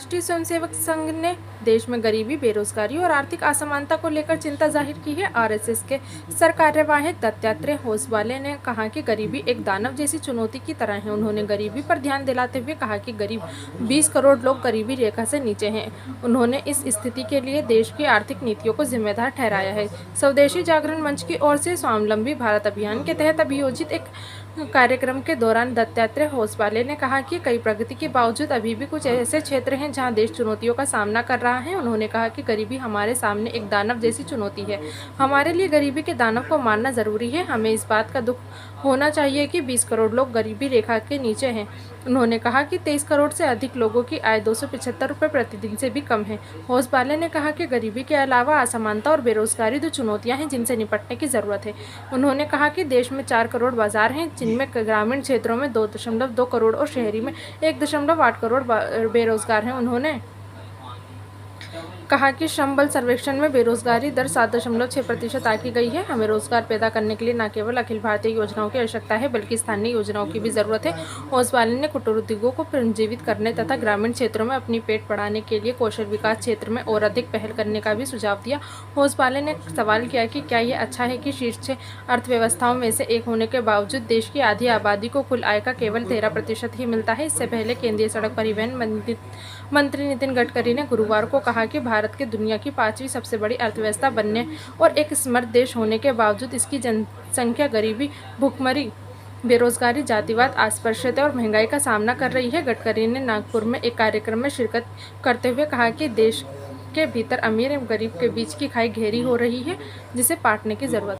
राष्ट्रीय स्वयंसेवक संघ ने देश में गरीबी, बेरोजगारी और आर्थिक असमानता को लेकर चिंता जाहिर की है। आरएसएस के सरकार्यवाह दत्तात्रेय होसबाले ने कहा कि गरीबी एक दानव जैसी चुनौती की तरह है। उन्होंने गरीबी पर ध्यान दिलाते हुए कहा कि करीब 20 करोड़ लोग गरीबी रेखा से नीचे हैं। उन्होंने इस स्थिति के लिए देश की आर्थिक नीतियों को जिम्मेदार ठहराया है। स्वदेशी जागरण मंच की ओर से स्वावलंबी भारत अभियान के तहत आयोजित एक कार्यक्रम के दौरान दत्तात्रेय होसबाले ने कहा कि कई प्रगति के बावजूद अभी भी कुछ ऐसे क्षेत्र हैं जहां देश चुनौतियों का सामना कर रहा है। उन्होंने कहा कि गरीबी हमारे सामने एक दानव जैसी चुनौती है। हमारे लिए गरीबी के दानव को मारना जरूरी है। हमें इस बात का दुख होना चाहिए कि 20 करोड़ लोग गरीबी रेखा के नीचे हैं। उन्होंने कहा कि 23 करोड़ से अधिक लोगों की आय 275 रुपये प्रतिदिन से भी कम है। होसबाले ने कहा कि गरीबी के अलावा असमानता और बेरोजगारी दो चुनौतियां हैं जिनसे निपटने की जरूरत है। उन्होंने कहा कि देश में 4 करोड़ बाजार हैं, जिनमें ग्रामीण क्षेत्रों में 2.2 करोड़ और शहरी में 1.8 करोड़ बेरोजगार हैं। उन्होंने कहा कि श्रम बल सर्वेक्षण में बेरोजगारी दर 7.6% आंकी गई है। हमें रोजगार पैदा करने के लिए न केवल अखिल भारतीय योजनाओं की आवश्यकता है, बल्कि स्थानीय योजनाओं की भी जरूरत है। होसबाले ने कुटीर उद्योगों को पुनर्जीवित करने तथा ग्रामीण क्षेत्रों में अपनी पेट बढ़ाने के लिए कौशल विकास क्षेत्र में और अधिक पहल करने का भी सुझाव दिया। होसबाले ने सवाल किया कि क्या यह अच्छा है कि शीर्ष 6 अर्थव्यवस्थाओं में से एक होने के बावजूद देश की आधी आबादी को कुल आय का केवल 13% ही मिलता है। इससे पहले केंद्रीय सड़क परिवहन मंत्री नितिन गडकरी ने गुरुवार को कहा कि भारत के दुनिया की 5वीं सबसे बड़ी अर्थव्यवस्था बनने और एक समृद्ध देश होने के बावजूद इसकी जनसंख्या गरीबी, भुखमरी, बेरोजगारी, जातिवाद, अस्पृश्यता और महंगाई का सामना कर रही है। गडकरी ने नागपुर में एक कार्यक्रम में शिरकत करते हुए कहा कि देश के भीतर अमीर एवं गरीब के बीच की खाई गहरी हो रही है, जिसे पाटने की जरूरत है।